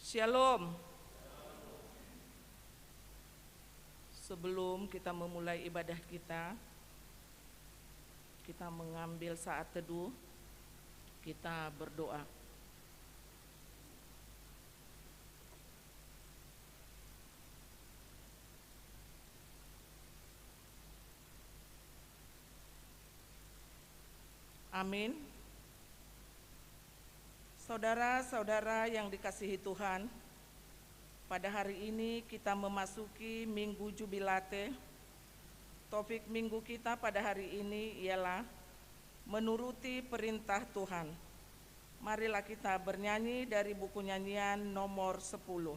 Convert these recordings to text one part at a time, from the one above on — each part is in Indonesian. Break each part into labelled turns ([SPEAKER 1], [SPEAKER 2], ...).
[SPEAKER 1] Shalom. Sebelum kita memulai ibadah kita mengambil saat teduh, kita berdoa. Amin. Saudara-saudara yang dikasihi Tuhan, pada hari ini kita memasuki Minggu Jubilate. Topik minggu kita pada hari ini ialah menuruti perintah Tuhan. Marilah kita bernyanyi dari buku nyanyian nomor 10.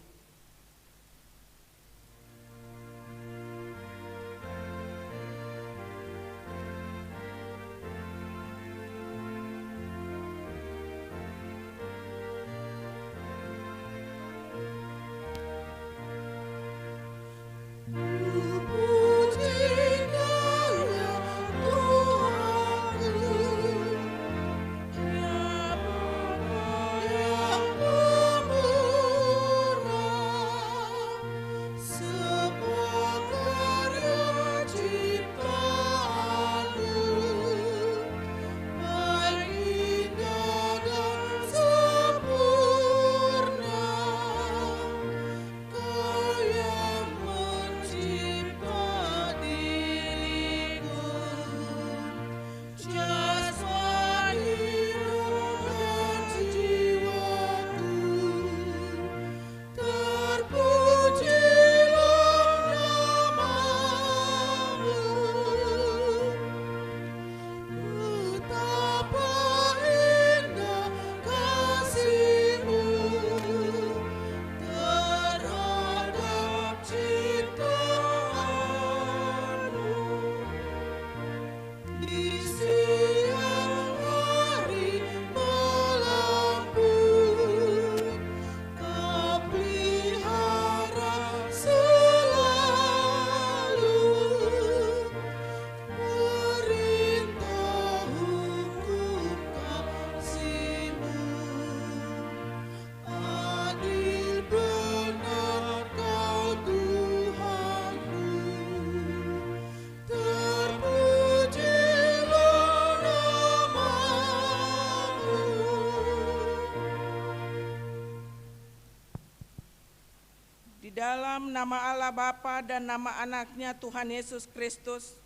[SPEAKER 1] Dalam nama Allah Bapa dan nama anaknya Tuhan Yesus Kristus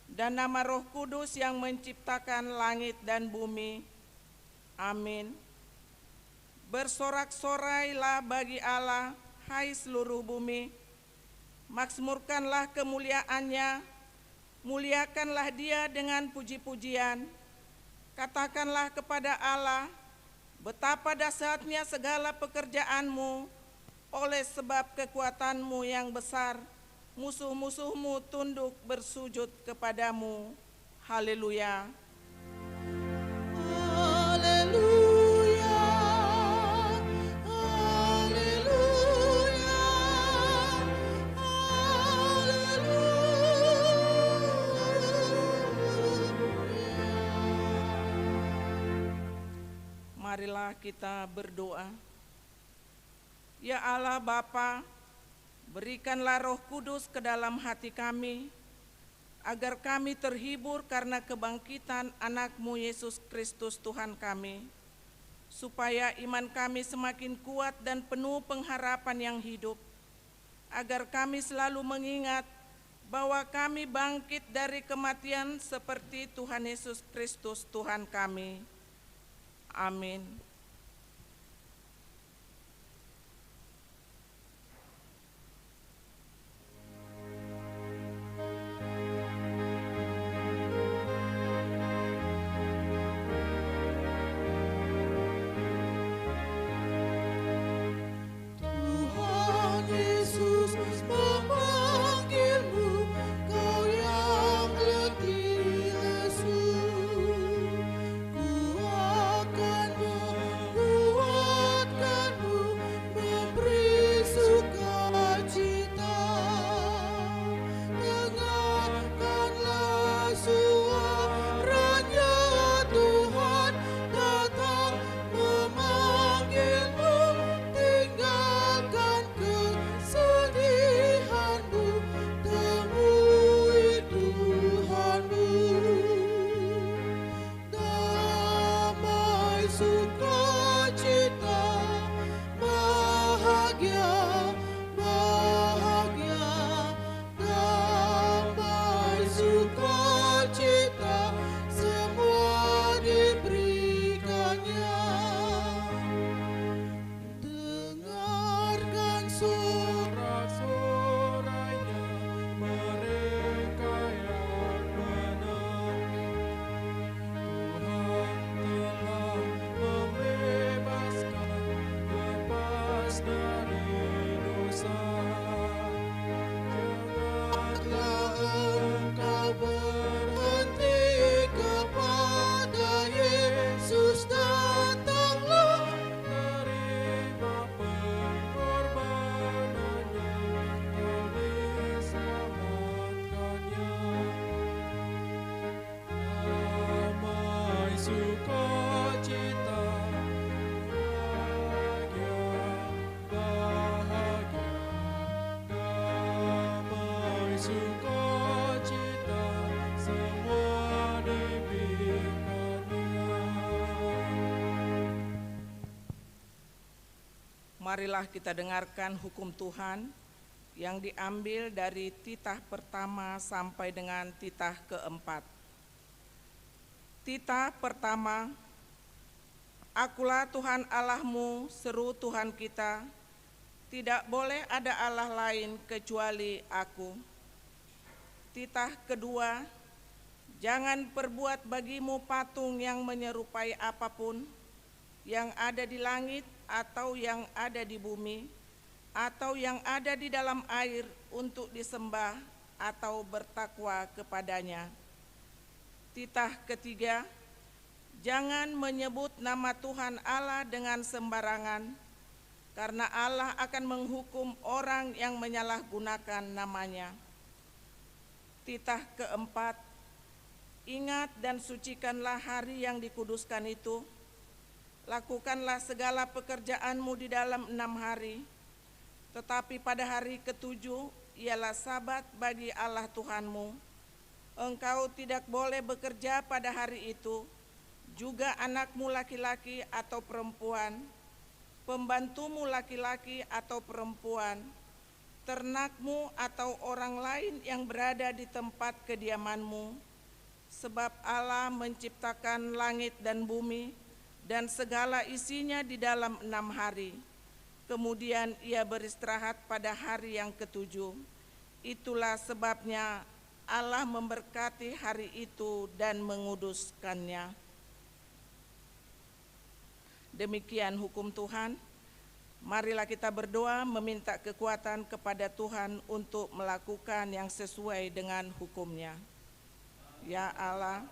[SPEAKER 1] dan nama Roh Kudus yang menciptakan langit dan bumi. Amin. Bersorak-sorailah bagi Allah, hai seluruh bumi. Makmurkanlah kemuliaannya, muliakanlah Dia dengan puji-pujian. Katakanlah kepada Allah, betapa dahsyatnya segala pekerjaanmu. Oleh sebab kekuatanmu yang besar, musuh-musuhmu tunduk bersujud kepadamu. Haleluya.
[SPEAKER 2] Haleluya. Haleluya. Haleluya.
[SPEAKER 1] Marilah kita berdoa. Ya Allah Bapa, berikanlah Roh Kudus ke dalam hati kami, agar kami terhibur karena kebangkitan anak-Mu Yesus Kristus Tuhan kami, supaya iman kami semakin kuat dan penuh pengharapan yang hidup, agar kami selalu mengingat bahwa kami bangkit dari kematian seperti Tuhan Yesus Kristus Tuhan kami. Amin.
[SPEAKER 2] Ku akan
[SPEAKER 1] Marilah kita dengarkan hukum Tuhan yang diambil dari titah pertama sampai dengan titah keempat. Titah pertama, Akulah Tuhan Allahmu, seru Tuhan kita, tidak boleh ada Allah lain kecuali Aku. Titah kedua, jangan perbuat bagimu patung yang menyerupai apapun yang ada di langit atau yang ada di bumi atau yang ada di dalam air untuk disembah atau bertakwa kepadanya. Titah ketiga, jangan menyebut nama Tuhan Allah dengan sembarangan, karena Allah akan menghukum orang yang menyalahgunakan namanya. Titah keempat, ingat dan sucikanlah hari yang dikuduskan itu. Lakukanlah segala pekerjaanmu di dalam 6 hari, tetapi pada hari ketujuh ialah Sabat bagi Allah Tuhanmu. Engkau tidak boleh bekerja pada hari itu, juga anakmu laki-laki atau perempuan, pembantumu laki-laki atau perempuan, ternakmu atau orang lain yang berada di tempat kediamanmu, sebab Allah menciptakan langit dan bumi dan segala isinya di dalam 6 hari. Kemudian ia beristirahat pada hari yang ketujuh. Itulah sebabnya Allah memberkati hari itu dan menguduskannya. Demikian hukum Tuhan. Marilah kita berdoa meminta kekuatan kepada Tuhan untuk melakukan yang sesuai dengan hukum-Nya. Ya Allah,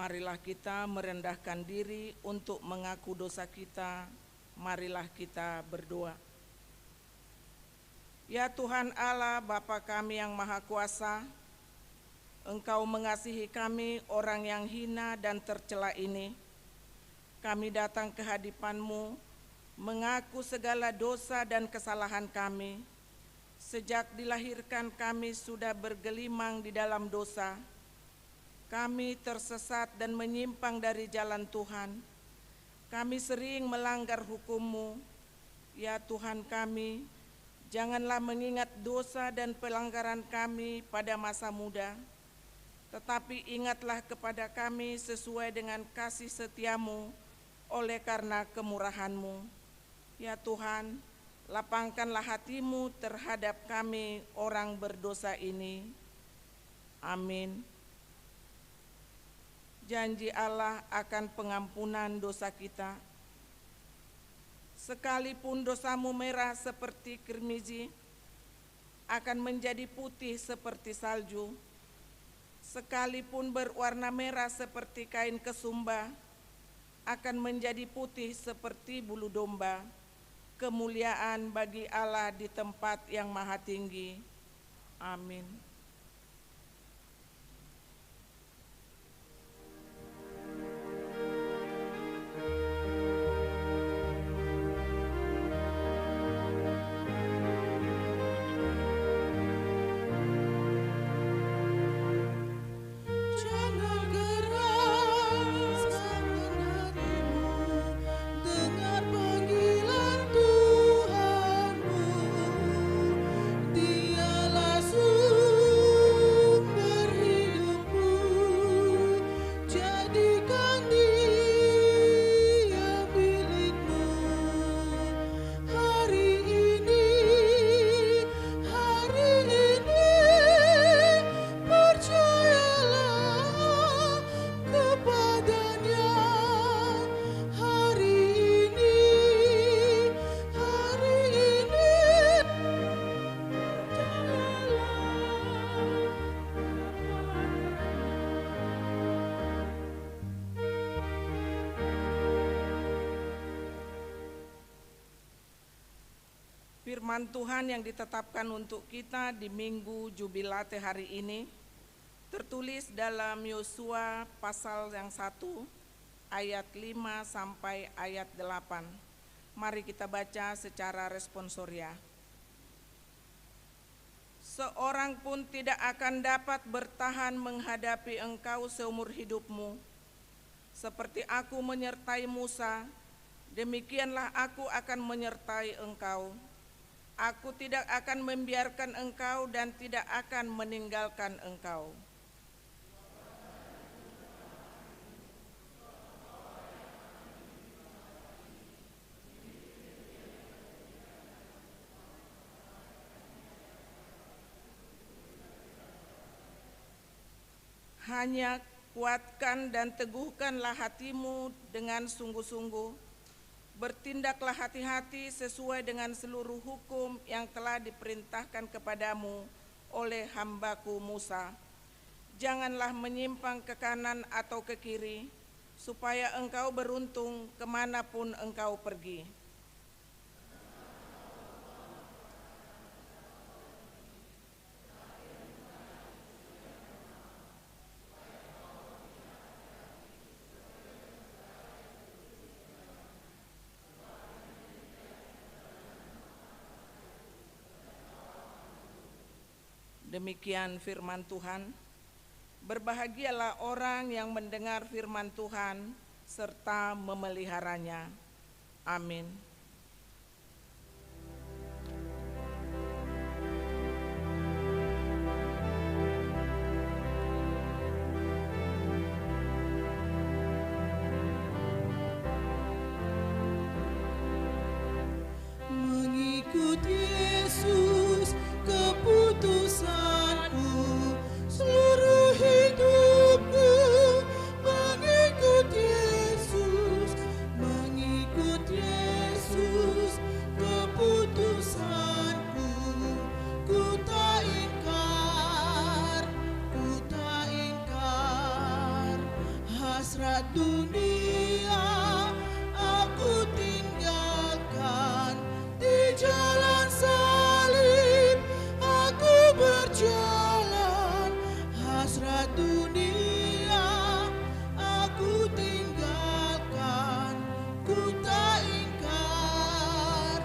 [SPEAKER 1] marilah kita merendahkan diri untuk mengaku dosa kita. Marilah kita berdoa. Ya Tuhan Allah, Bapa kami yang Maha Kuasa, Engkau mengasihi kami orang yang hina dan tercela ini. Kami datang ke hadipan-Mu, mengaku segala dosa dan kesalahan kami. Sejak dilahirkan kami sudah bergelimang di dalam dosa. Kami tersesat dan menyimpang dari jalan Tuhan. Kami sering melanggar hukum-Mu. Ya Tuhan kami, janganlah mengingat dosa dan pelanggaran kami pada masa muda, tetapi ingatlah kepada kami sesuai dengan kasih setia-Mu oleh karena kemurahan-Mu. Ya Tuhan, lapangkanlah hati-Mu terhadap kami orang berdosa ini. Amin. Janji Allah akan pengampunan dosa kita. Sekalipun dosamu merah seperti kirmizi, akan menjadi putih seperti salju. Sekalipun berwarna merah seperti kain kesumba, akan menjadi putih seperti bulu domba. Kemuliaan bagi Allah di tempat yang maha tinggi. Amin. Firman Tuhan yang ditetapkan untuk kita di Minggu Jubilate hari ini tertulis dalam Yosua pasal yang 1 ayat 5 sampai ayat 8. Mari kita baca secara responsoria. Seorang pun tidak akan dapat bertahan menghadapi engkau seumur hidupmu. Seperti aku menyertai Musa, demikianlah aku akan menyertai engkau. Aku tidak akan membiarkan engkau dan tidak akan meninggalkan engkau. Hanya kuatkan dan teguhkanlah hatimu dengan sungguh-sungguh. Bertindaklah hati-hati sesuai dengan seluruh hukum yang telah diperintahkan kepadamu oleh hambaku Musa. Janganlah menyimpang ke kanan atau ke kiri, supaya engkau beruntung kemanapun engkau pergi. Demikian firman Tuhan. Berbahagialah orang yang mendengar firman Tuhan serta memeliharanya. Amin.
[SPEAKER 2] Mengikut Yesus keputusanku, seluruh hidupku. Mengikut Yesus keputusanku. Ku tak ingkar hasrat dunia aku tinggalkan. Di jalan salib aku berjalan, hasrat dunia aku tinggalkan. Ku tak ingkar.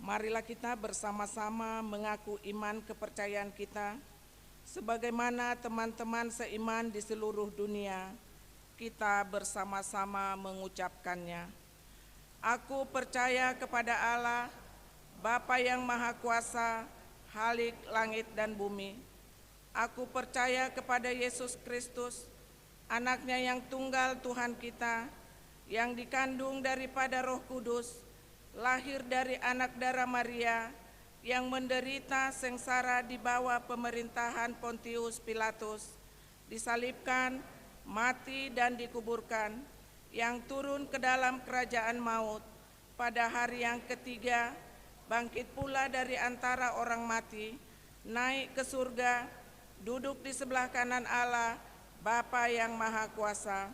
[SPEAKER 1] Marilah kita bersama-sama mengaku iman kepercayaan kita, sebagaimana teman-teman seiman di seluruh dunia, kita bersama-sama mengucapkannya. Aku percaya kepada Allah, Bapa yang Maha Kuasa, Khalik langit dan bumi. Aku percaya kepada Yesus Kristus, Anaknya yang tunggal Tuhan kita, yang dikandung daripada Roh Kudus, lahir dari anak darah Maria, yang menderita sengsara di bawah pemerintahan Pontius Pilatus, disalibkan, mati dan dikuburkan, yang turun ke dalam kerajaan maut, pada hari yang ketiga bangkit pula dari antara orang mati, naik ke surga, duduk di sebelah kanan Allah, Bapa yang Maha Kuasa.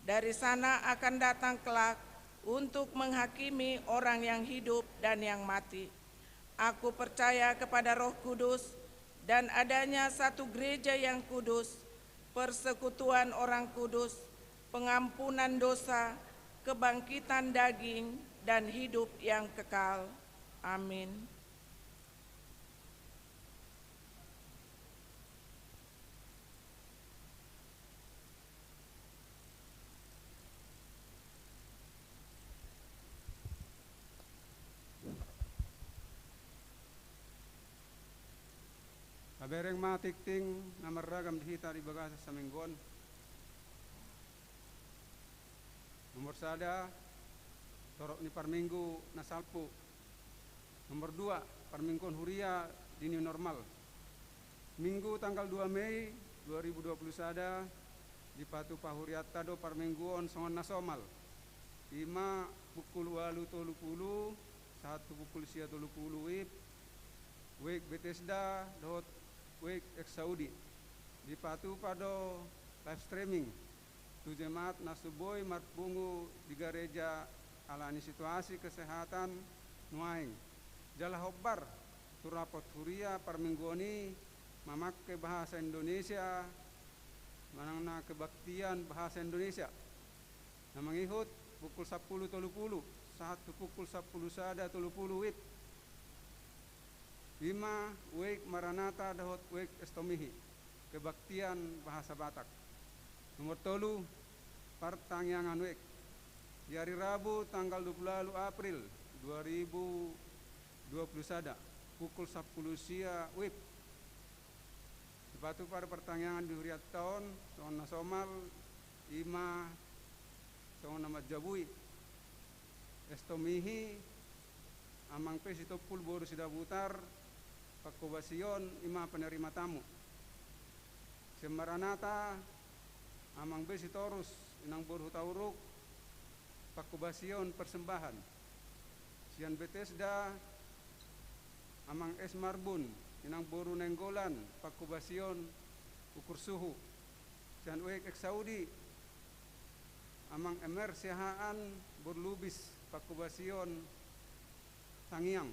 [SPEAKER 1] Dari sana akan datang kelak untuk menghakimi orang yang hidup dan yang mati. Aku percaya kepada Roh Kudus dan adanya satu gereja yang kudus, persekutuan orang kudus, pengampunan dosa, kebangkitan daging, dan hidup yang kekal. Amin.
[SPEAKER 3] Kabereng matikting na maragam dihita di bagasa sa minggon. Nomor sada, torok ni parminggu na salpu. Nomor 2, parminggon huria di new normal. Minggu tanggal 2 Mei 2021 di Patu Pahuriata do parmingguon songon nasomal. 5 pukul 8.30, 1 pukul 30 wib. Wik Bethesda dot Wik Ex Saudi di Patu Pado live streaming tu jemaat nasuboi marpungu di gereja alani situasi kesehatan nuaing. Jala hobbar tu rapot huria permingguani memakai bahasa Indonesia manangna kebaktian bahasa Indonesia. Na mangihut pukul 10.30 saat pukul 10 sada 30 wit. 5 wek Maranatha dahot wek estomihi kebaktian bahasa Batak. Nomor 3 pertangyangan wek di hari Rabu tanggal 20 April 2020 pukul 10 sia wib. Sepatu pada pertangyangan di huriat tahun soal nasomal ima soal nama jabui estomihi amang pesitopul boru sida butar pakobasion ima penerima tamu. Semaranata amang besitorus inang boru tauruk pakobasion persembahan. Sian Bethesda amang es marbun inang boru nenggolan pakobasion ukur suhu. Sian uek ek Saudi amang emer sehaan berlubis pakobasion tangiang.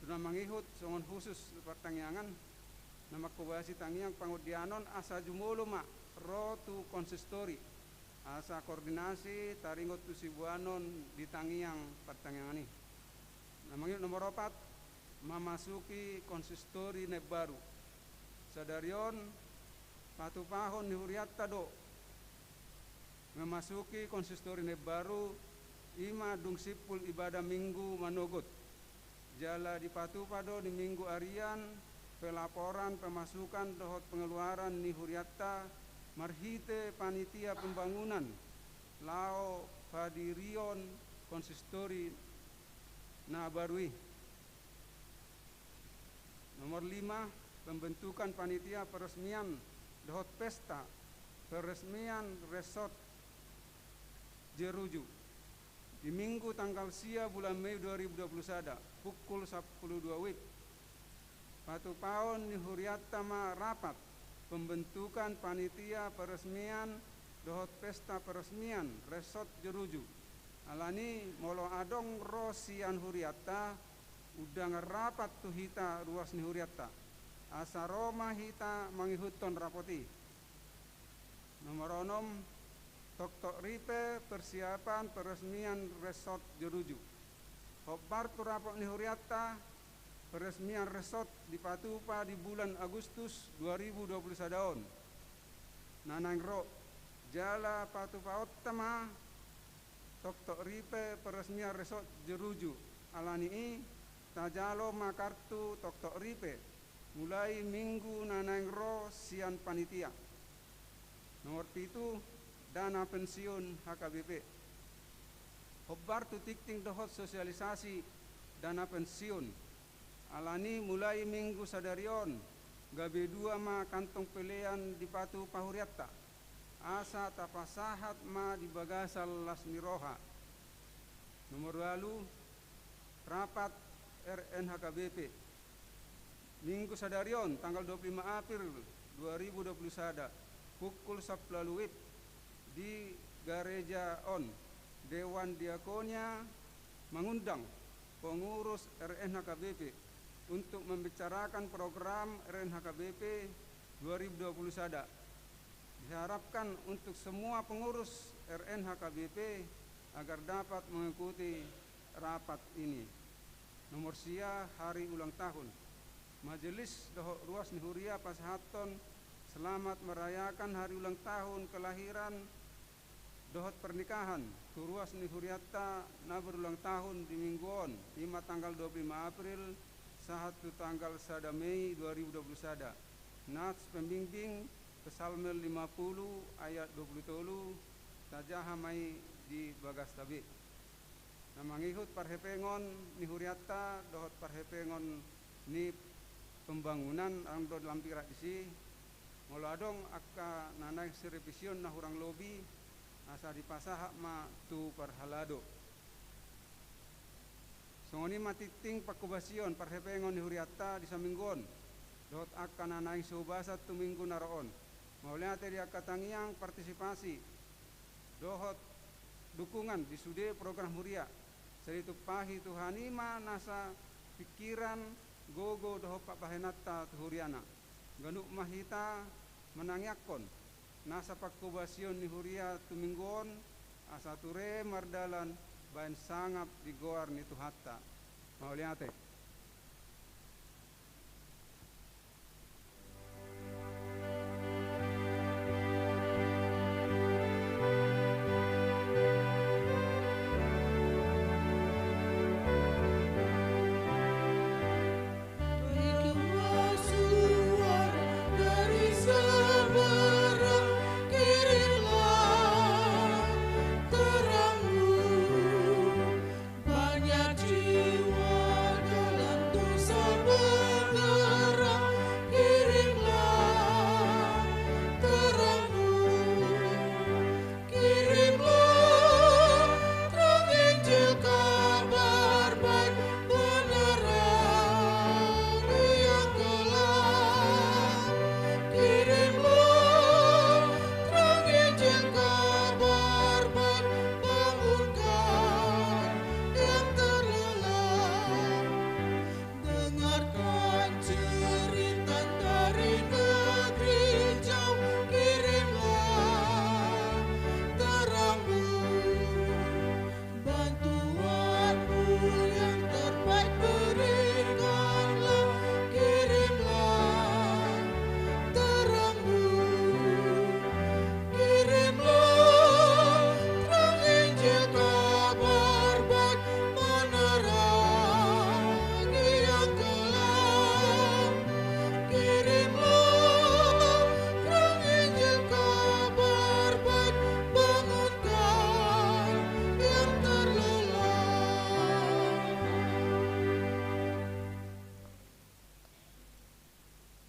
[SPEAKER 3] Tuna mangihut songon khusus pertangyangan nama kubasi tangiang pangudianon asa jumolo ma rotu konsistori asa koordinasi taringot tu sibuanon di tangiang pertangyangan ini. Namanya nomor 4 memasuki konsistori neb baru. Sadarion patu pahon ni huriat tado memasuki konsistori neb baru ima dung sipul ibadah minggu manogot. Jala di patu pado di minggu arian pelaporan pemasukan dohot pengeluaran ni huriatta marhite panitia pembangunan lao padirion konsistori na barui. Nomor 5 pembentukan panitia peresmian dohot pesta peresmian resort Jeruju di minggu tanggal sia bulan Mei 2021 pukul 10.02 wib. Patu paon ni huriatta ma rapat pembentukan panitia peresmian dohot pesta peresmian resort Jeruju. Alani molo adong rosian huriatta udang rapat tu hita ruas ni huriatta. Asa Roma hita mangihuton rapoti. Nomor 6 Tok ripe persiapan peresmian resort Jeruju. Hobbar tu rapot ni huriatta peresmian resort di Patupa di bulan Agustus 2021. Nanang ro jala Patupa ottama tok ripe peresmian resort Jeruju. Alani i tajalo makartu tok ripe mulai minggu nanang ro sian panitia. Nomor 7 dana pensiun HKBP. Hobbar tu tikting dohot sosialisasi dana pensiun. Alani mulai minggu sadarion gabe 2 ma kantong pelean di patu pahuriatta. Asa tapasahat ma di bagasal lasmiroha. Nomor 8 rapat RNHKBP. Minggu sadarion tanggal 25 April 2021 pukul 10 wib di gereja on Dewan Diakonia mengundang pengurus RNHKBP untuk membicarakan program RNHKBP 2021. Diharapkan untuk semua pengurus RNHKBP agar dapat mengikuti rapat ini. Nomor sia hari ulang tahun. Majelis Dohot Ruas Nihuria Pasahaton selamat merayakan hari ulang tahun kelahiran dohot pernikahan Turuas ni Huriatta na berulang tahun di mingguon 5 tanggal 25 April 1 tanggal 1 Mei 2021. Nats pembimbing Psalmel 50 ayat 20 tajaha mai di bagas tabi. Namangihut parhepengon ni Huriatta dohot parhepengon ni pembangunan ang do lampirak isi ngoladong akka nanay revision na hurang lobi asa dipasahak ma tu parhalado. Songoni matiting pakubasion parhepengon ni Huriatta di saminggon dohot akka nanay subasa tu minggu naroon Maulia dia katangiang partisipasi dohot dukungan di sude program huria. Seritu pahi Tuhanima nasa pikiran gogo doho pak bahenata tuhuriana. Ganuk mahita menangyakon nasa pakubasion ni huria tuminggon asa ture mardalan bain sangap di goar ni tuhatta. Mauliate.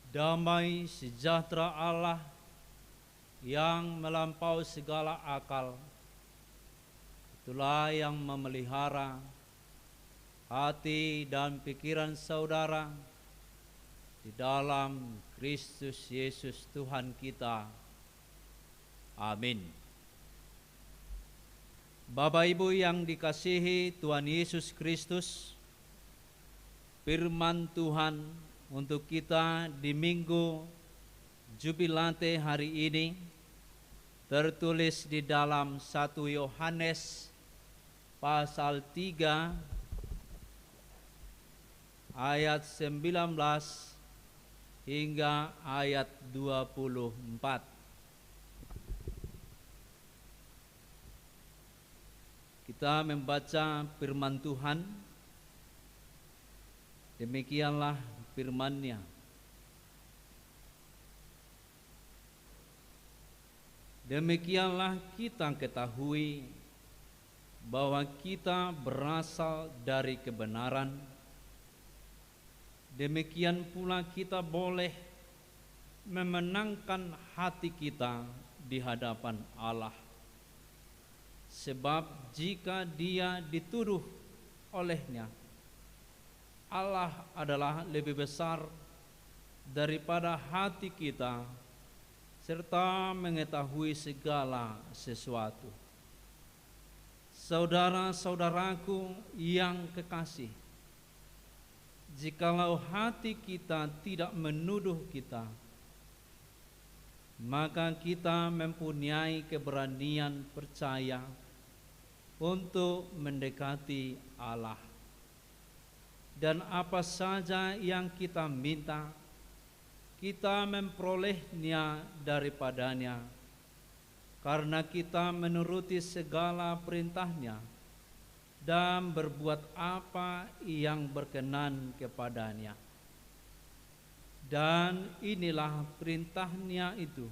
[SPEAKER 4] Damai sejahtera Allah yang melampaui segala akal, itulah yang memelihara hati dan pikiran saudara di dalam Kristus Yesus Tuhan kita. Amin. Bapak Ibu yang dikasihi Tuhan Yesus Kristus, firman Tuhan untuk kita di Minggu Jubilate hari ini tertulis di dalam 1 Yohanes pasal 3 ayat 19 hingga ayat 24. Kita membaca firman Tuhan. Demikianlah firman-Nya. Demikianlah kita ketahui bahwa kita berasal dari kebenaran. Demikian pula kita boleh memenangkan hati kita di hadapan Allah. Sebab jika Dia dituduh olehnya, Allah adalah lebih besar daripada hati kita serta mengetahui segala sesuatu. Saudara-saudaraku yang kekasih, jikalau hati kita tidak menuduh kita, maka kita mempunyai keberanian percaya untuk mendekati Allah. Dan apa saja yang kita minta, kita memperolehnya daripadanya, karena kita menuruti segala perintahnya dan berbuat apa yang berkenan kepadanya. Dan inilah perintahnya itu,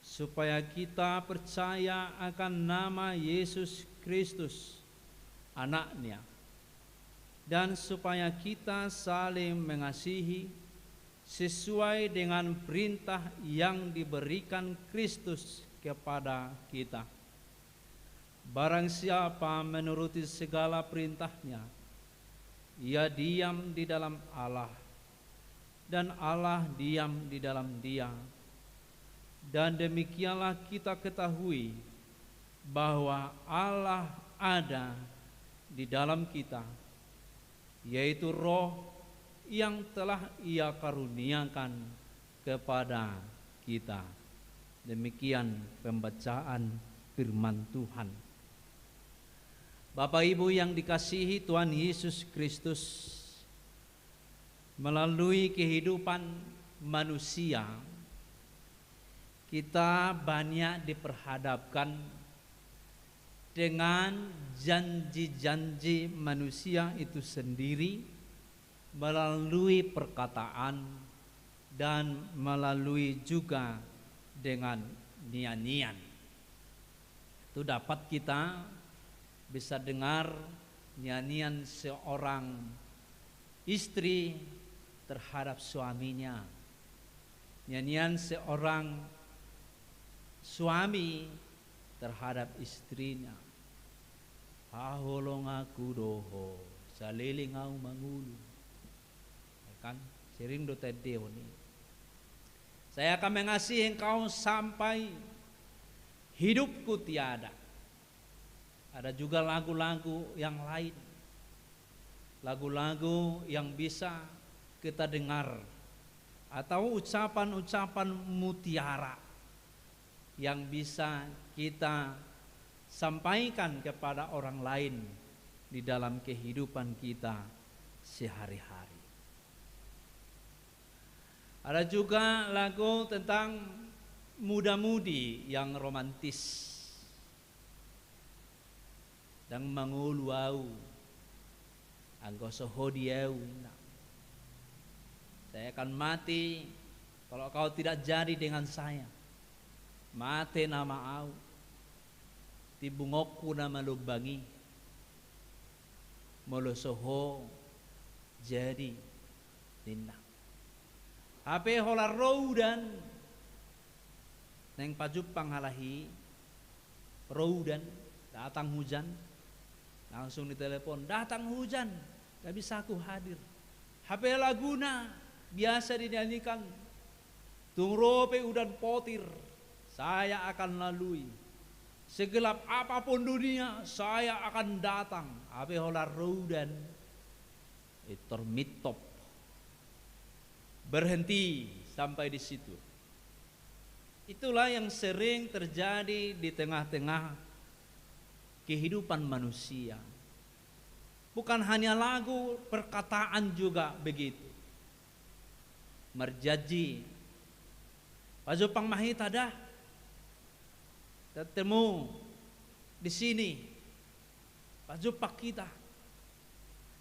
[SPEAKER 4] supaya kita percaya akan nama Yesus Kristus, Anak-Nya, dan supaya kita saling mengasihi sesuai dengan perintah yang diberikan Kristus kepada kita. Barang siapa menuruti segala perintahnya, ia diam di dalam Allah, dan Allah diam di dalam dia. Dan demikianlah kita ketahui bahwa Allah ada di dalam kita, yaitu Roh yang telah Ia karuniakan kepada kita. Demikian pembacaan firman Tuhan. Bapak Ibu yang dikasihi Tuhan Yesus Kristus, melalui kehidupan manusia kita banyak diperhadapkan dengan janji-janji manusia itu sendiri melalui perkataan dan melalui juga dengan nyanyian. Itu dapat kita bisa dengar nyanyian seorang istri terhadap suaminya, nyanyian seorang suami terhadap istrinya. Paholong aku doho, saliling au mangulu. Kan sering do tedeo ni. Saya akan mengasihi engkau sampai hidupku tiada. Ada juga lagu-lagu yang lain, lagu-lagu yang bisa kita dengar, atau ucapan-ucapan mutiara yang bisa kita sampaikan kepada orang lain di dalam kehidupan kita sehari-hari. Ada juga lagu tentang muda-mudi yang romantis dan manguluau anggo sohodiau. Saya akan mati kalau kau tidak jadi dengan saya. Mate nama au, tibungokku nama lubangi, molosoho jadi nina. Hape holar roudan, neng pajupang halahi, roudan datang hujan, langsung ditelepon datang hujan, gak bisa aku hadir. Hape laguna biasa dinyanyikan, tungrope udan potir, saya akan lalui. Segelap apapun dunia, saya akan datang. Ape holar roudan, itormitop. Berhenti sampai di situ. Itulah yang sering terjadi di tengah-tengah kehidupan manusia. Bukan hanya lagu, perkataan juga begitu. Merjaji, pajopang mahita dah, ketemu di sini, pajopak kita,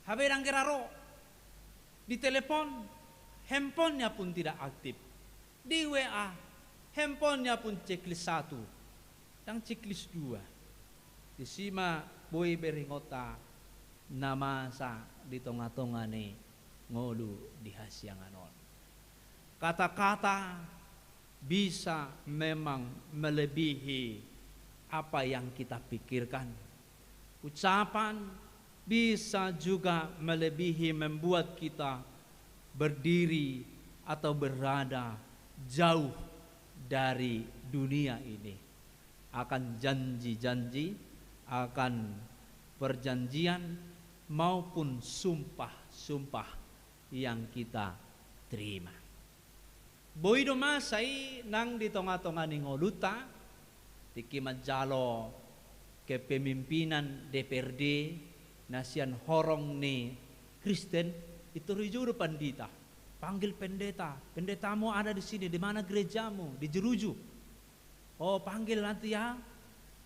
[SPEAKER 4] habedang geraro, di telepon, handphonenya pun tidak aktif, di WA, handphonenya pun checklist 1, dan checklist 2, di sima boy beringota, nama sa di tonga-tonga ni ngolu di hasyanganon. Kata-kata bisa memang melebihi apa yang kita pikirkan. Ucapan bisa juga melebihi membuat kita berdiri atau berada jauh dari dunia ini. Akan janji-janji, akan perjanjian maupun sumpah-sumpah yang kita terima. Boy domasay nang di tonga-tonga ni ngoluta tiki majalo kepemimpinan DPRD nasian horong ni Kristen itu rijuru pandita, panggil pendeta, pendetamu ada di sini, di mana gerejamu, di Jeruju. Oh panggil nanti ya,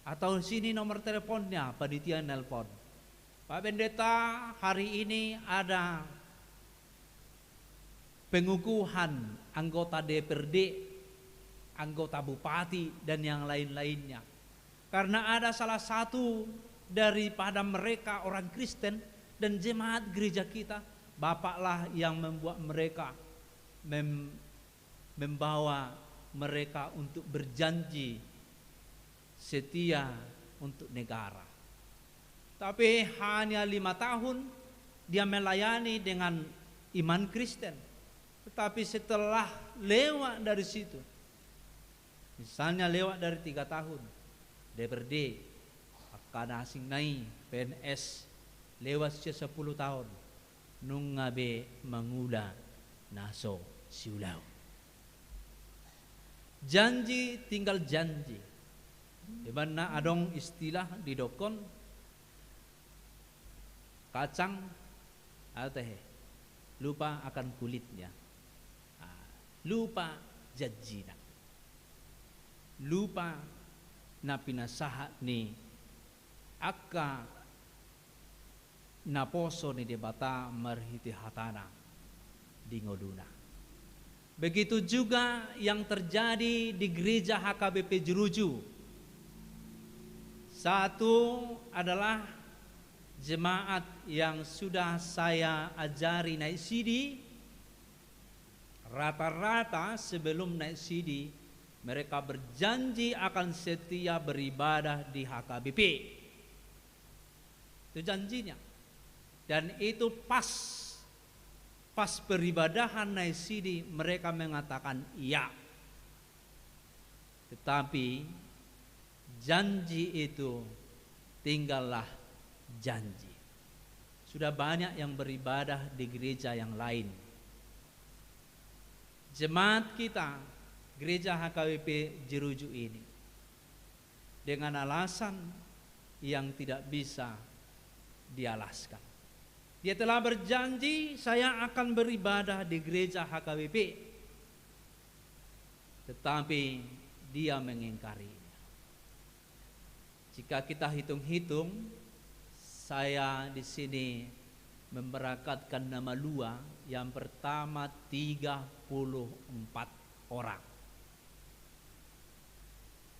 [SPEAKER 4] atau sini nomor teleponnya, panitia nelpon. Pak pendeta, hari ini ada pengukuhan anggota DPRD, anggota bupati dan yang lain-lainnya. Karena ada salah satu daripada mereka orang Kristen dan jemaat gereja kita, Bapaklah yang membuat mereka membawa mereka untuk berjanji setia untuk negara. Tapi hanya 5 tahun dia melayani dengan iman Kristen. Tetapi setelah lewat dari situ, Misalnya lewat dari 3 tahun, DPRD, akan asing nai, PNS, lewat 10 tahun, nung ngabe mangula naso siulau. Janji tinggal janji. Di mana adong istilah di dokon, kacang atau lupa akan kulitnya, lupa janjina, lupa na pinasaha ni akka naposo ni debata marhiti hatana di ngoduna. Begitu juga yang terjadi di gereja HKBP Jeruju. Satu adalah jemaat yang sudah saya ajari naik CD. Rata-rata sebelum naik CD mereka berjanji akan setia beribadah di HKBP. Itu janjinya. Dan itu pas peribadahan naik CD mereka mengatakan iya. Tetapi janji itu tinggallah janji. Sudah banyak yang beribadah di gereja yang lain. Jemaat kita, gereja HKBP Jeruju ini, dengan alasan yang tidak bisa dialaskan. Dia telah berjanji, saya akan beribadah di gereja HKBP, tetapi dia mengingkarinya. Jika kita hitung-hitung, saya di sini memberangkatkan nama lua. Yang pertama 34 orang.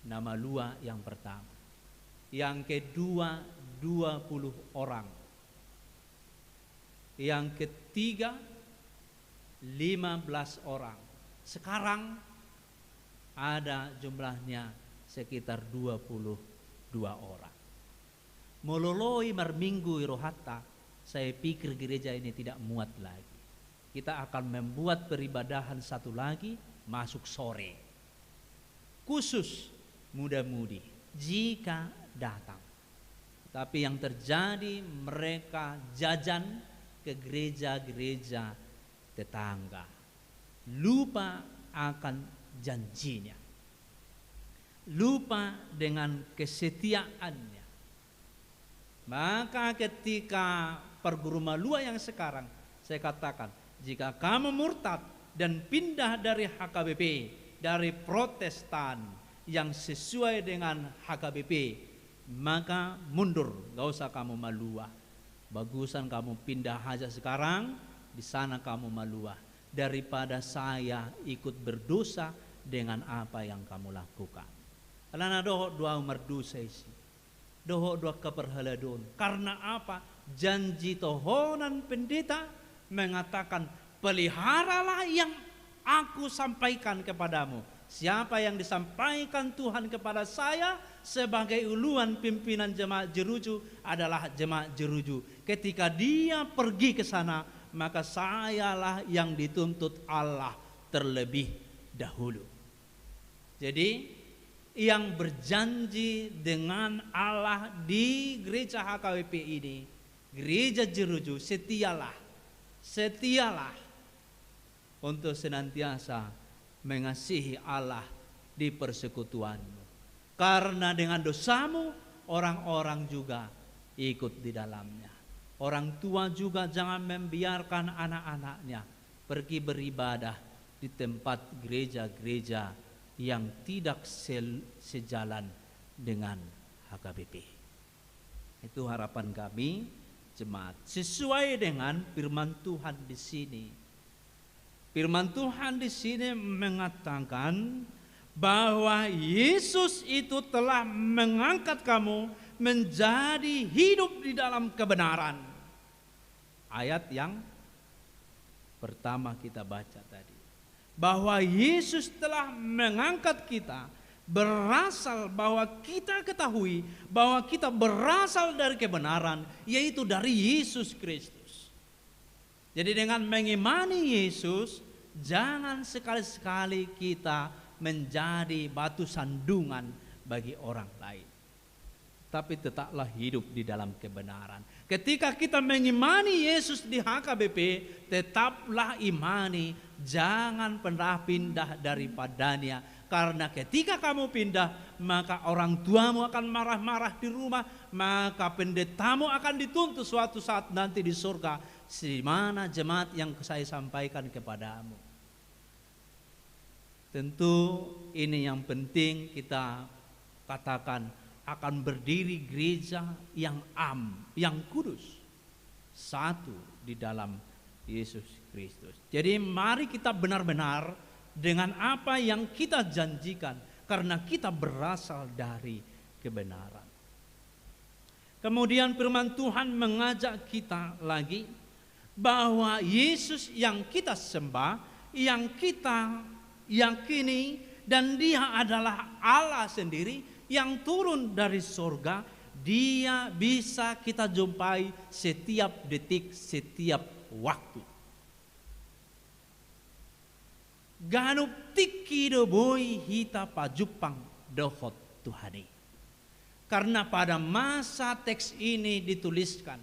[SPEAKER 4] Nama lua yang pertama. Yang kedua 20 orang. Yang ketiga 15 orang. Sekarang ada jumlahnya sekitar 22 orang. Mololoi marminggu irohata, saya pikir gereja ini tidak muat lagi. Kita akan membuat peribadahan satu lagi masuk sore. Khusus muda-mudi jika datang. Tapi yang terjadi mereka jajan ke gereja-gereja tetangga. Lupa akan janjinya. Lupa dengan kesetiaannya. Maka ketika perguruma lua yang sekarang, saya katakan, jika kamu murtad dan pindah dari HKBP, dari Protestan yang sesuai dengan HKBP, maka mundur, gak usah kamu malua. Bagusan kamu pindah aja sekarang, di sana kamu malua, daripada saya ikut berdosa dengan apa yang kamu lakukan. Karena doh dua merdosa isi, doh dua keperhaladon. Karena apa? Janji tohonan pendeta mengatakan, peliharalah yang aku sampaikan kepadamu. Siapa yang disampaikan Tuhan kepada saya sebagai uluan pimpinan jemaat Jeruju adalah jemaat Jeruju. Ketika dia pergi ke sana, maka sayalah yang dituntut Allah terlebih dahulu. Jadi yang berjanji dengan Allah di gereja HKBP ini, gereja Jeruju, setialah untuk senantiasa mengasihi Allah di persekutuanmu. Karena dengan dosamu orang-orang juga ikut di dalamnya. Orang tua juga jangan membiarkan anak-anaknya pergi beribadah di tempat gereja-gereja yang tidak sejalan dengan HKBP. Itu harapan kami jemaat, sesuai dengan firman Tuhan di sini. Firman Tuhan di sini mengatakan bahwa Yesus itu telah mengangkat kamu menjadi hidup di dalam kebenaran. Ayat yang pertama kita baca tadi, bahwa Yesus telah mengangkat kita, berasal bahwa kita ketahui bahwa kita berasal dari kebenaran, yaitu dari Yesus Kristus. Jadi dengan mengimani Yesus, jangan sekali-sekali kita menjadi batu sandungan bagi orang lain. Tapi tetaplah hidup di dalam kebenaran. Ketika kita mengimani Yesus di HKBP, tetaplah imani, jangan pernah pindah daripadanya. Karena ketika kamu pindah, maka orang tuamu akan marah-marah di rumah, maka pendetamu akan dituntut suatu saat nanti di surga, di mana jemaat yang saya sampaikan kepadamu. Tentu ini yang penting kita katakan, akan berdiri gereja yang yang kudus, satu di dalam Yesus Kristus. Jadi mari kita benar-benar dengan apa yang kita janjikan, karena kita berasal dari kebenaran. Kemudian firman Tuhan mengajak kita lagi bahwa Yesus yang kita sembah, yang kita yakini, dan Dia adalah Allah sendiri yang turun dari surga. Dia bisa kita jumpai setiap detik, setiap waktu. Ganup tiki do boy hita pajupang dohot Tuhani. Karena pada masa teks ini dituliskan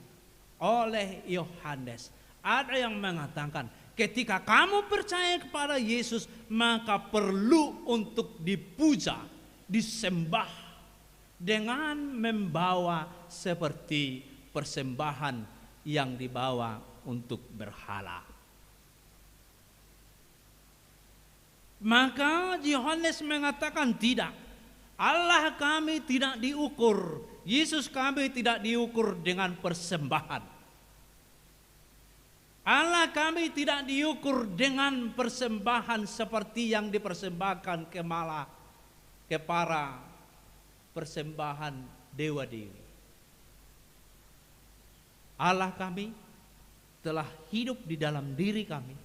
[SPEAKER 4] oleh Yohanes, ada yang mengatakan, ketika kamu percaya kepada Yesus, maka perlu untuk dipuja, disembah dengan membawa seperti persembahan yang dibawa untuk berhala. Maka Yohanes mengatakan tidak, Allah kami tidak diukur, Yesus kami tidak diukur dengan persembahan. Allah kami tidak diukur dengan persembahan seperti yang dipersembahkan ke para persembahan dewa-dewi. Allah kami telah hidup di dalam diri kami,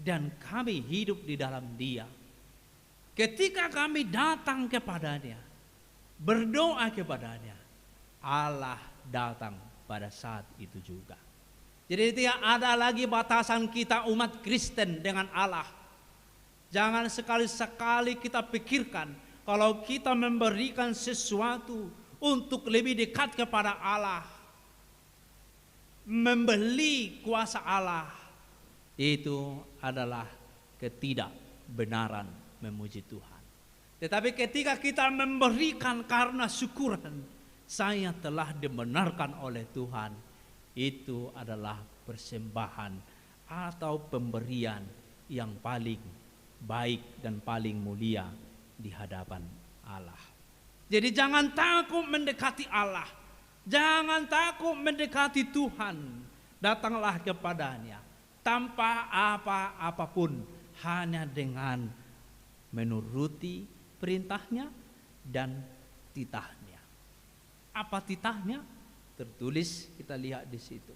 [SPEAKER 4] dan kami hidup di dalam Dia. Ketika kami datang kepadanya, berdoa kepadanya, Allah datang pada saat itu juga. Jadi tidak ada lagi batasan kita umat Kristen dengan Allah. Jangan sekali-sekali kita pikirkan kalau kita memberikan sesuatu untuk lebih dekat kepada Allah, membeli kuasa Allah, itu adalah ketidakbenaran memuji Tuhan. Tetapi ketika kita memberikan karena syukuran, saya telah dibenarkan oleh Tuhan, itu adalah persembahan atau pemberian yang paling baik dan paling mulia di hadapan Allah. Jadi jangan takut mendekati Allah, jangan takut mendekati Tuhan. Datanglah kepadanya tanpa apapun, hanya dengan menuruti perintahnya dan titahnya. Apa titahnya? Tertulis, kita lihat di situ.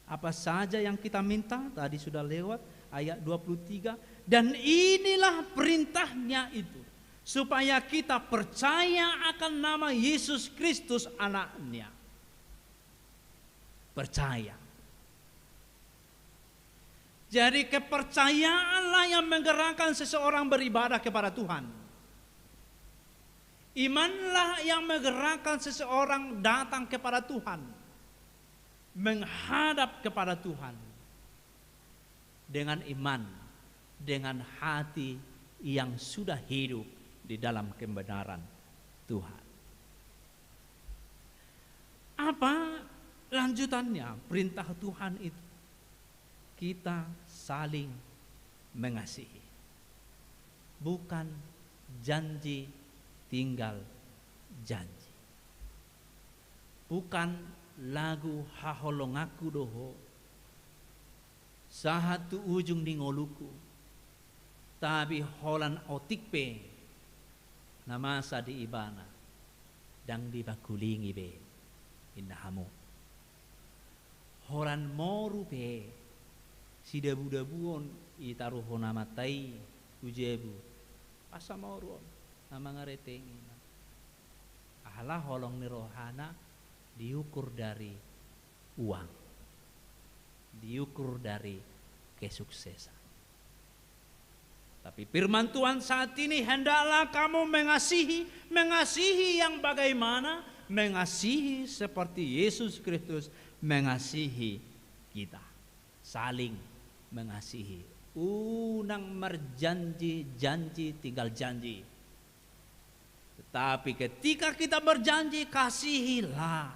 [SPEAKER 4] Apa saja yang kita minta, tadi sudah lewat ayat 23. Dan inilah perintahnya itu, supaya kita percaya akan nama Yesus Kristus anaknya. Percaya. Jadi kepercayaanlah yang menggerakkan seseorang beribadah kepada Tuhan. Imanlah yang menggerakkan seseorang datang kepada Tuhan, menghadap kepada Tuhan dengan iman, dengan hati yang sudah hidup di dalam kebenaran Tuhan. Apa lanjutannya perintah Tuhan itu? Kita saling mengasihi, bukan janji tinggal janji, bukan lagu haholongaku doho sahatu ujung di ngoluku, tapi holan otikpe namasa di ibana dang di bakulingi be indahamu holan moru pe si dabu-dabuon itaruho namatai ujebu asa moruon nama ngaretengin. Allah holong ni rohana diukur dari uang, diukur dari kesuksesan. Tapi firman Tuhan saat ini, hendaklah kamu mengasihi yang bagaimana? Mengasihi seperti Yesus Kristus mengasihi kita. Saling mengasihi. Unang merjanji, janji tinggal janji. Tetapi ketika kita berjanji, kasihilah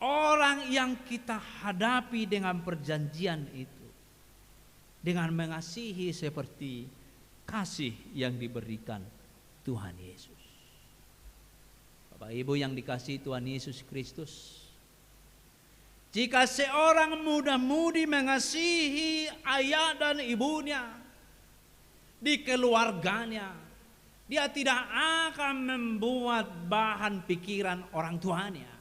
[SPEAKER 4] orang yang kita hadapi dengan perjanjian itu, dengan mengasihi seperti kasih yang diberikan Tuhan Yesus. Bapak Ibu yang dikasihi Tuhan Yesus Kristus, jika seorang muda-mudi mengasihi ayah dan ibunya di keluarganya, dia tidak akan membuat bahan pikiran orang tuanya.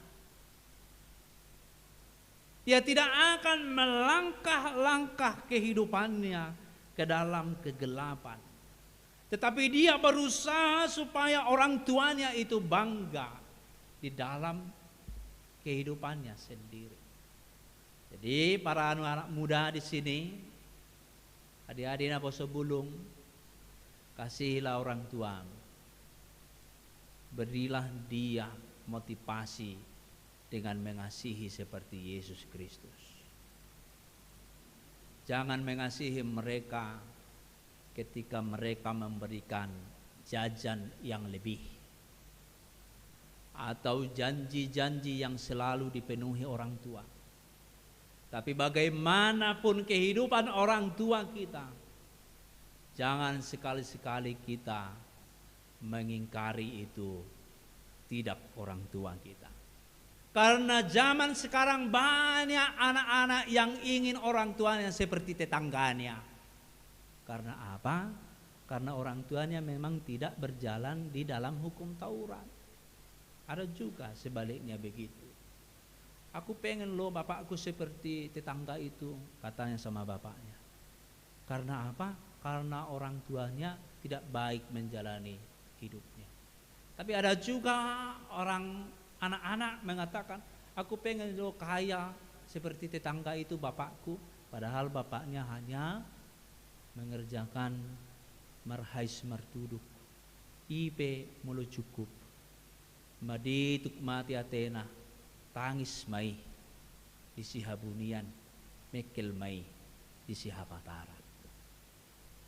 [SPEAKER 4] Dia tidak akan melangkah-langkah kehidupannya ke dalam kegelapan. Tetapi dia berusaha supaya orang tuanya itu bangga di dalam kehidupannya sendiri. Jadi para anak muda di sini, adik-adik apa sebelum, kasihilah orang tuamu. Berilah dia motivasi dengan mengasihi seperti Yesus Kristus. Jangan mengasihi mereka ketika mereka memberikan jajan yang lebih, atau janji-janji yang selalu dipenuhi orang tua. Tapi bagaimanapun kehidupan orang tua kita, jangan sekali-sekali kita mengingkari itu tidak orang tua kita. Karena zaman sekarang banyak anak-anak yang ingin orang tuanya seperti tetangganya. Karena apa? Karena orang tuanya memang tidak berjalan di dalam hukum Taurat. Ada juga sebaliknya begitu. Aku pengen loh bapakku seperti tetangga itu, katanya sama bapaknya. Karena apa? Karena orang tuanya tidak baik menjalani hidupnya. Tapi ada juga anak-anak mengatakan, aku pengen lo kaya seperti tetangga itu bapakku, padahal bapaknya hanya mengerjakan marhais martuduk, IP mulu cukup, madituk mati atena, tangis mai di sihabunian, mekel mai di sihabataran.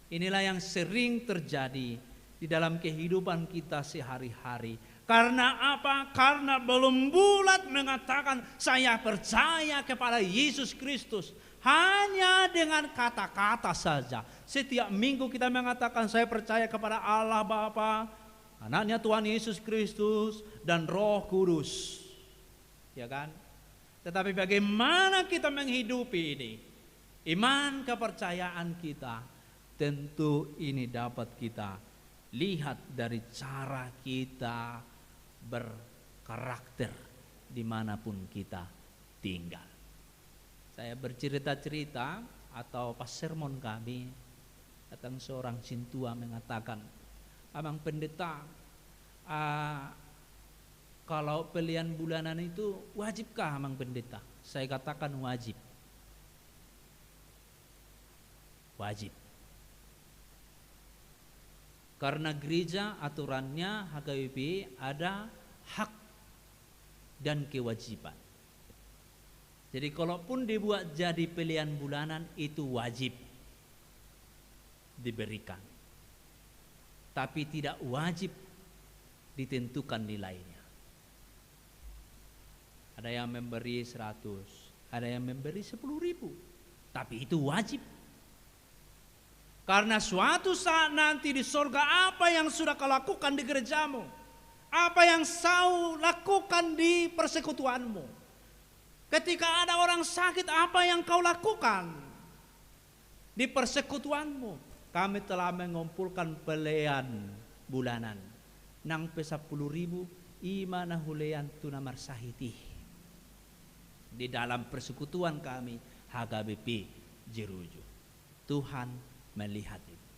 [SPEAKER 4] Inilah yang sering terjadi di dalam kehidupan kita sehari-hari. Karena apa? Karena belum bulat mengatakan saya percaya kepada Yesus Kristus. Hanya dengan kata-kata saja. Setiap minggu kita mengatakan saya percaya kepada Allah Bapa, anaknya Tuhan Yesus Kristus, dan Roh Kudus. Ya kan? Tetapi bagaimana kita menghidupi ini? Iman kepercayaan kita, tentu ini dapat kita lihat dari cara kita berkarakter dimanapun kita tinggal. Saya bercerita-cerita atau pas sermon kami, datang seorang cintua mengatakan, Abang Pendeta, kalau pelian bulanan itu wajibkah Abang Pendeta? Saya katakan wajib. Wajib. Karena gereja aturannya HKBP ada hak dan kewajiban. Jadi kalaupun dibuat jadi pilihan bulanan itu wajib diberikan. Tapi tidak wajib ditentukan nilainya. Ada yang memberi 100, ada yang memberi 10.000. Tapi itu wajib. Karena suatu saat nanti di surga apa yang sudah kau lakukan di gerejamu, apa yang kau lakukan di persekutuanmu, ketika ada orang sakit apa yang kau lakukan di persekutuanmu. Kami telah mengumpulkan pelian bulanan nang pe 10.000 imana hulean tuna marsahiti di dalam persekutuan kami HKBP Jeruju. Tuhan melihat itu.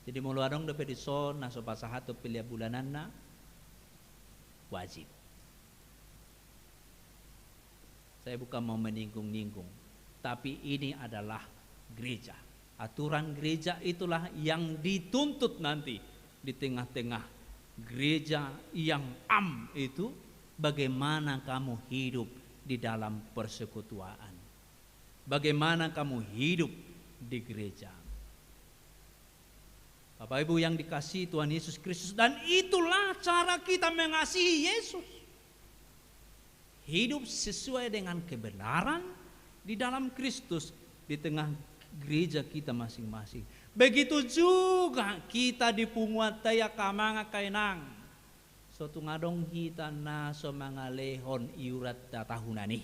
[SPEAKER 4] Jadi mulu adong dapat dison naso pasahat atau pilihan bulanan na wajib. Saya bukan mau menyinggung-nyinggung, tapi ini adalah gereja. Aturan gereja itulah yang dituntut nanti di tengah-tengah gereja yang itu, bagaimana kamu hidup di dalam persekutuan. Bagaimana kamu hidup di gereja. Bapak Ibu yang dikasihi Tuhan Yesus Kristus, dan itulah cara kita mengasihi Yesus. Hidup sesuai dengan kebenaran di dalam Kristus di tengah gereja kita masing-masing. Begitu juga kita di punguan taya kamanga kainang. Suatu ngadong kita na so mangalehon iurat tahunani.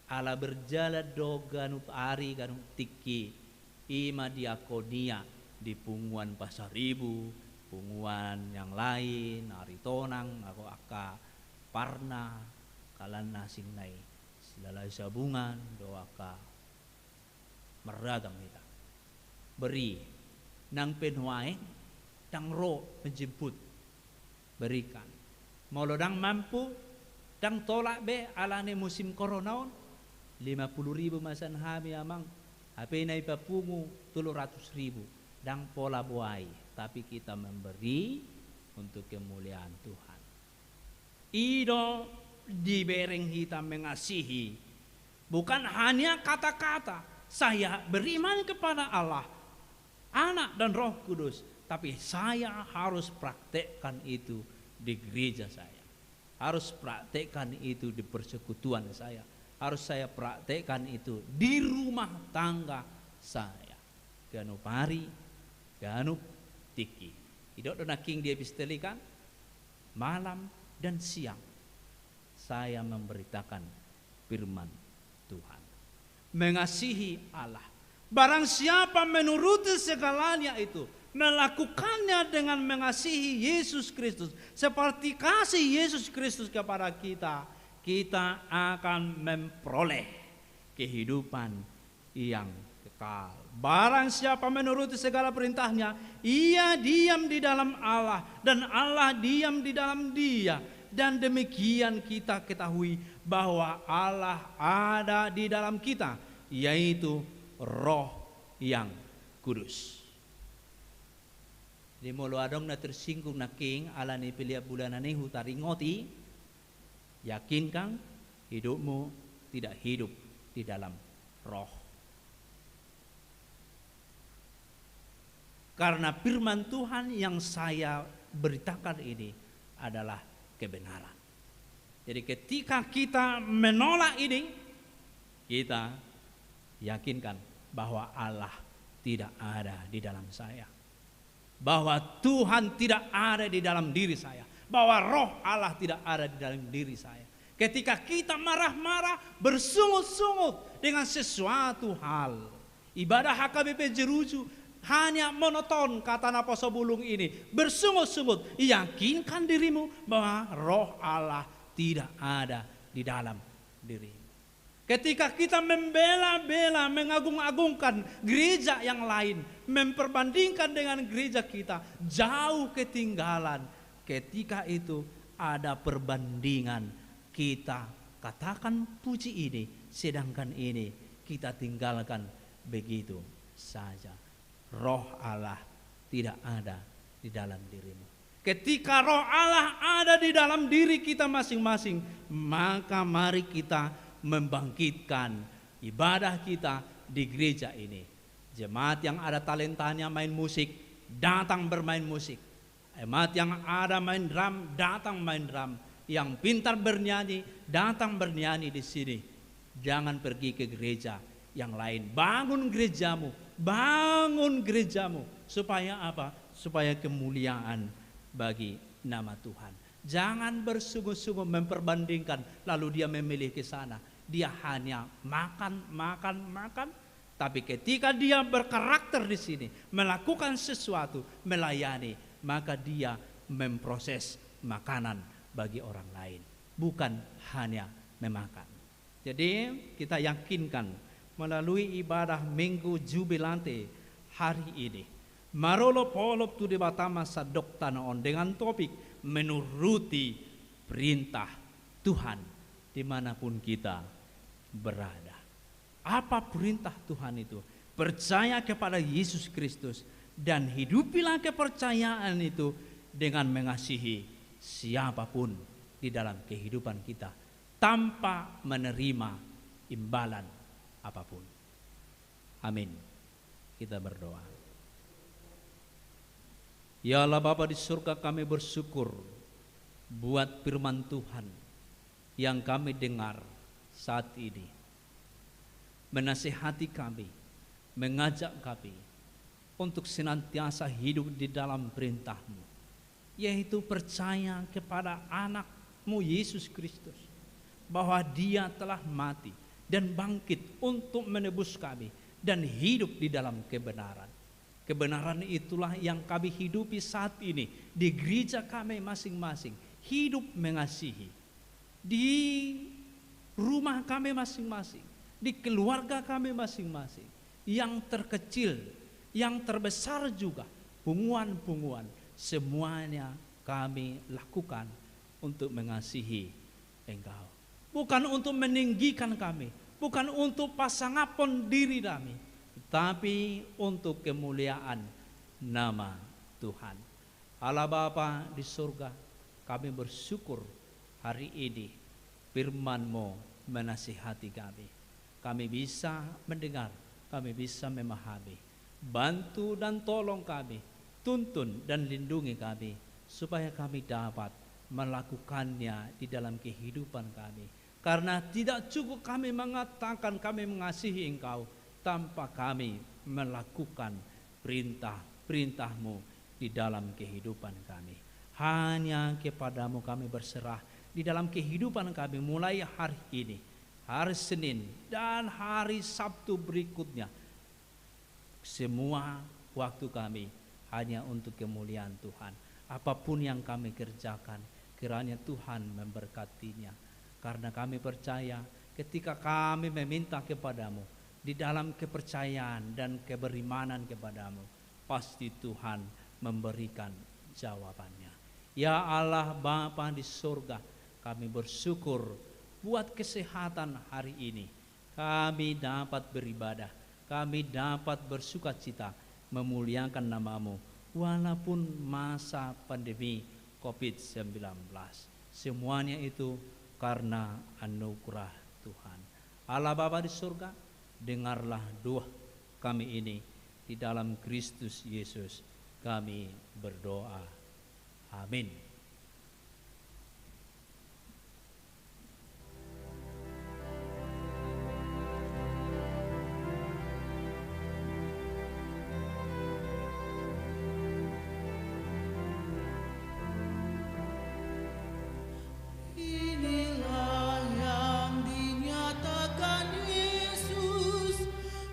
[SPEAKER 4] Ala berjalan do ganup ari ganup tiki ima diakonia di punguan Pasaribu, punguan yang lain, Aritonang, ako aka Parna, kalan nasing nai, silalay sabungan, doaka meragam kita. Beri nang penhuai, tang ro menjemput, berikan. Molodang mampu, tang tolak be alane musim koronaon, 50.000 masan hami amang, HP na ipapungu 700.000, dang pola buai, tapi kita memberi untuk kemuliaan Tuhan. Ido dibereng kita mengasihi, bukan hanya kata-kata. Saya beriman kepada Allah, Anak dan Roh Kudus, tapi saya harus praktekkan itu di gereja saya. Harus praktekkan itu di persekutuan saya. Harus saya praktekkan itu di rumah tangga saya. Ganup hari, ganup tiki. Idok dona king dia epistelikan malam dan siang saya memberitakan firman Tuhan. Mengasihi Allah. Barang siapa menuruti segalanya itu, melakukannya dengan mengasihi Yesus Kristus, seperti kasih Yesus Kristus kepada kita, kita akan memperoleh kehidupan yang kekal. Barang siapa menuruti segala perintahnya, ia diam di dalam Allah dan Allah diam di dalam dia. Dan demikian kita ketahui bahwa Allah ada di dalam kita, yaitu Roh yang Kudus. Di molo adong na tersinggung na king ala ni pilia bulanan ni hutaringoti, yakin kang hidupmu tidak hidup di dalam roh. Karena firman Tuhan yang saya beritakan ini adalah kebenaran. Jadi ketika kita menolak ini, kita yakinkan bahwa Allah tidak ada di dalam saya, bahwa Tuhan tidak ada di dalam diri saya, bahwa Roh Allah tidak ada di dalam diri saya. Ketika kita marah-marah, bersungut-sungut dengan sesuatu hal, ibadah HKBP Jeruju hanya monoton, kata Naposo Bulung ini, bersungut-sungut. Yakinkan dirimu bahwa Roh Allah tidak ada di dalam dirimu. Ketika kita membela-bela, mengagung-agungkan gereja yang lain, memperbandingkan dengan gereja kita, jauh ketinggalan. Ketika itu ada perbandingan, kita katakan puji ini, sedangkan ini kita tinggalkan begitu saja. Roh Allah tidak ada di dalam dirimu. Ketika Roh Allah ada di dalam diri kita masing-masing, maka mari kita membangkitkan ibadah kita di gereja ini. Jemaat yang ada talentanya main musik, datang bermain musik. Jemaat yang ada main drum, datang main drum. Yang pintar bernyanyi, datang bernyanyi di sini. Jangan pergi ke gereja yang lain. Bangun gerejamu, bangun gerejamu. Supaya apa? Supaya kemuliaan bagi nama Tuhan. Jangan bersungguh-sungguh memperbandingkan, lalu dia memilih ke sana. Dia hanya makan. Tapi ketika dia berkarakter di sini, melakukan sesuatu, melayani, maka dia memproses makanan bagi orang lain, bukan hanya memakan. Jadi kita yakinkan melalui ibadah Minggu Jubilante hari ini, Marolo Polop tu debatama sadok tanaon dengan topik menuruti perintah Tuhan dimanapun kita berada. Apa perintah Tuhan itu? percaya kepada Yesus Kristus, dan hidupilah kepercayaan itu dengan mengasihi siapapun di dalam kehidupan kita tanpa menerima imbalan apapun. Amin. Kita berdoa. Ya Allah Bapa di surga, kami bersyukur buat firman Tuhan yang kami dengar saat ini, menasihati kami, mengajak kami untuk senantiasa hidup di dalam perintah-Mu, yaitu percaya kepada anak-Mu Yesus Kristus, bahwa Dia telah mati dan bangkit untuk menebus kami dan hidup di dalam kebenaran. Kebenaran itulah yang kami hidupi saat ini di gereja kami masing-masing, hidup mengasihi di rumah kami masing-masing, di keluarga kami masing-masing, yang terkecil, yang terbesar juga, punguan-punguan, semuanya kami lakukan untuk mengasihi Engkau. Bukan untuk meninggikan kami, bukan untuk pasangapun diri kami, tapi untuk kemuliaan nama Tuhan. Allah Bapa di surga, kami bersyukur hari ini firman-Mu menasihati kami. Kami bisa mendengar, kami bisa memahami. Bantu dan tolong kami, tuntun dan lindungi kami, supaya kami dapat melakukannya di dalam kehidupan kami. Karena tidak cukup kami mengatakan kami mengasihi Engkau tanpa kami melakukan perintah-perintah-Mu di dalam kehidupan kami. Hanya kepadamu kami berserah di dalam kehidupan kami, mulai hari ini, hari Senin dan hari Sabtu berikutnya. Semua waktu kami hanya untuk kemuliaan Tuhan. Apapun yang kami kerjakan, kiranya Tuhan memberkatinya. Karena kami percaya ketika kami meminta kepadamu di dalam kepercayaan dan keberimanan kepadamu, pasti Tuhan memberikan jawabannya. Ya Allah Bapa di surga, kami bersyukur buat kesehatan hari ini. Kami dapat beribadah, kami dapat bersukacita memuliakan nama-Mu walaupun masa pandemi COVID-19. Semuanya itu karena anugerah Tuhan. Allah Bapa di surga, dengarlah doa kami ini, di dalam Kristus Yesus kami berdoa. Amin.
[SPEAKER 2] Inilah yang dinyatakan Yesus,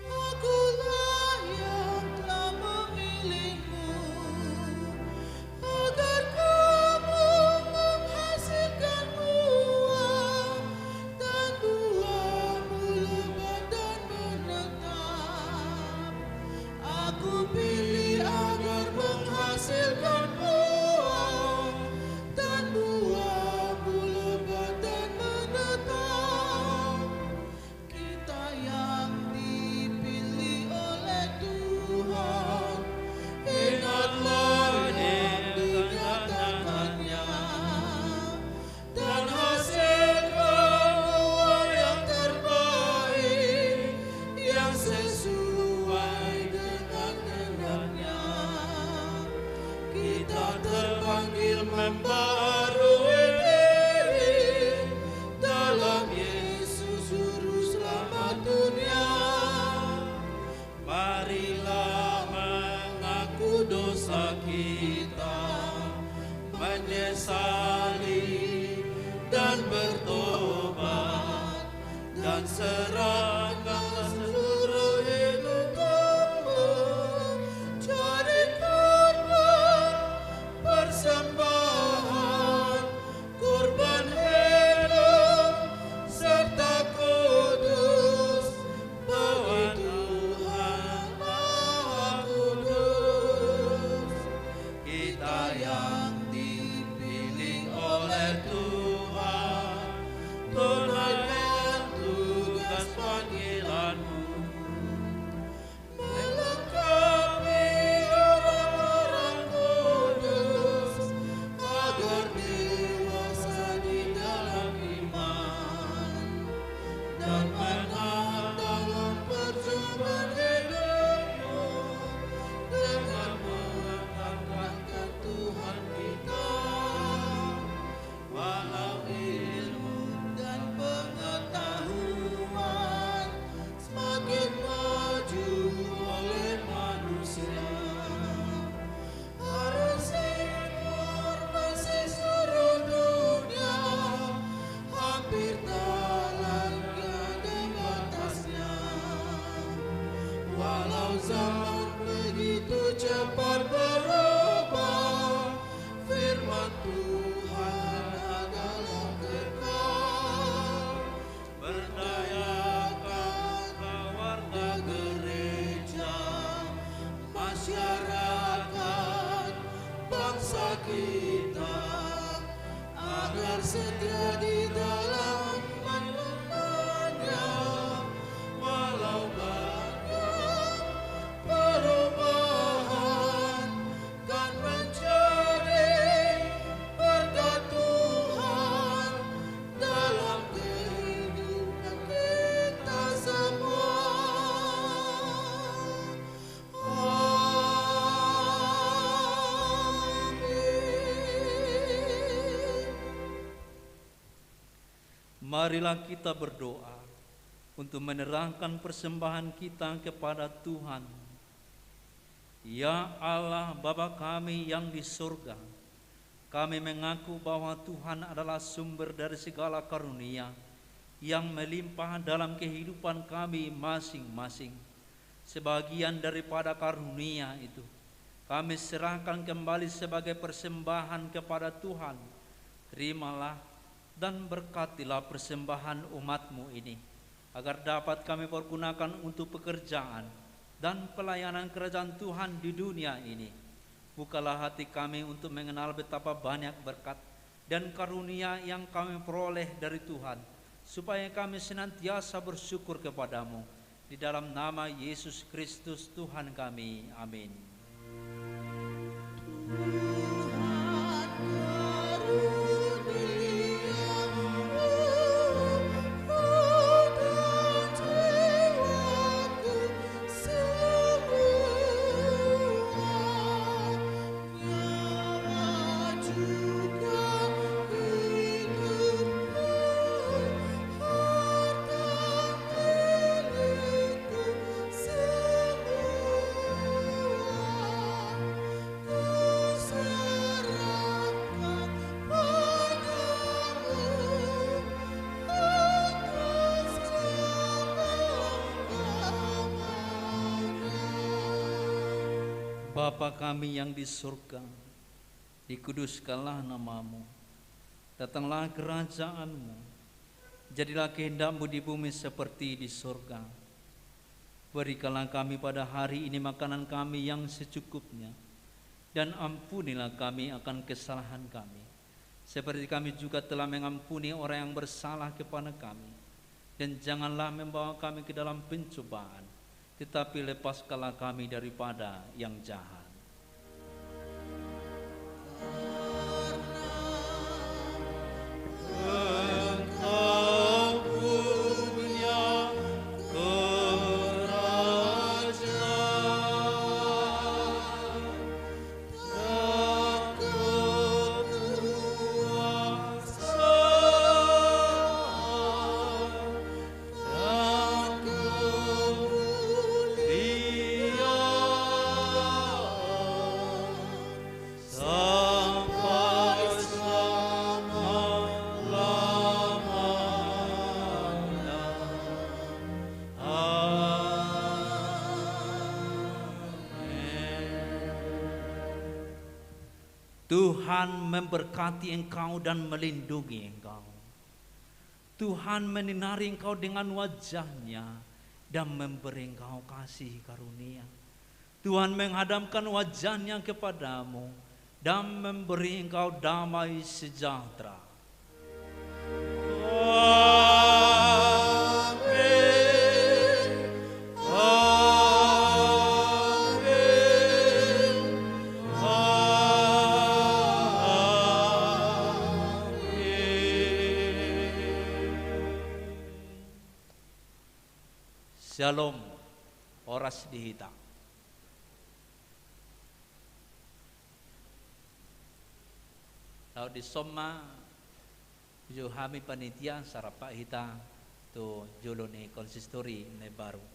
[SPEAKER 2] akulah yang telah memilihmu, agar kamu menghasilkan buah, dan buahmu lebat dan menetap. Aku pilih agar menghasilkan buah, dan buahmu lebat dan menetap. Kita yang dipilih oleh Tuhan, ingatlah yang dinyatakannya, dan hasilkan buah yang terbaik, yang sesuai dengan kehendaknya. Kita terpanggil membarui diri dalam Yesus Juru Selamat dunia. Marilah mengaku dosa kita, menyesali dan bertobat, dan serahkanlah seluruh hidup kamu jadi korban persembahan, kurban hidup serta kudus bagi Tuhan Maha Kudus. Kita yang dipilih oleh Tuhan, tunaikan tugas panggilan-Mu, kuasa kita, agar setia di dalam iman-Nya, walau banyak perubahan kan menjadi berkat Tuhan dalam kehidupan kita semua.
[SPEAKER 4] Marilah kita berdoa untuk menerangkan persembahan kita kepada Tuhan. Ya Allah, Bapa kami yang di surga, kami mengaku bahwa Tuhan adalah sumber dari segala karunia yang melimpah dalam kehidupan kami masing-masing. Sebagian daripada karunia itu kami serahkan kembali sebagai persembahan kepada Tuhan. Terimalah dan berkatilah persembahan umat-Mu ini, agar dapat kami pergunakan untuk pekerjaan dan pelayanan kerajaan Tuhan di dunia ini. Bukalah hati kami untuk mengenal betapa banyak berkat dan karunia yang kami peroleh dari Tuhan, supaya kami senantiasa bersyukur kepadamu. Di dalam nama Yesus Kristus Tuhan kami, amin. Bapa kami yang di surga, dikuduskanlah nama-Mu, datanglah kerajaan-Mu, jadilah kehendak-Mu di bumi seperti di surga. Berikanlah kami pada hari ini makanan kami yang secukupnya, dan ampunilah kami akan kesalahan kami, seperti kami juga telah mengampuni orang yang bersalah kepada kami. Dan janganlah membawa kami ke dalam pencobaan, tetapi lepaskanlah kami daripada yang jahat.
[SPEAKER 2] Engkau punya kerajaan dan kekuasaan dan sampai selama-lamanya.
[SPEAKER 4] Tuhan memberkati engkau dan melindungi engkau. Tuhan menyinari engkau dengan wajah-Nya dan memberi engkau kasih karunia. Tuhan menghadapkan wajah-Nya kepadamu dan memberi engkau damai sejahtera. Shalom, oras dihita. Lalu di soma jo hami panitia sarapa hita to jolone konsistori ne baru.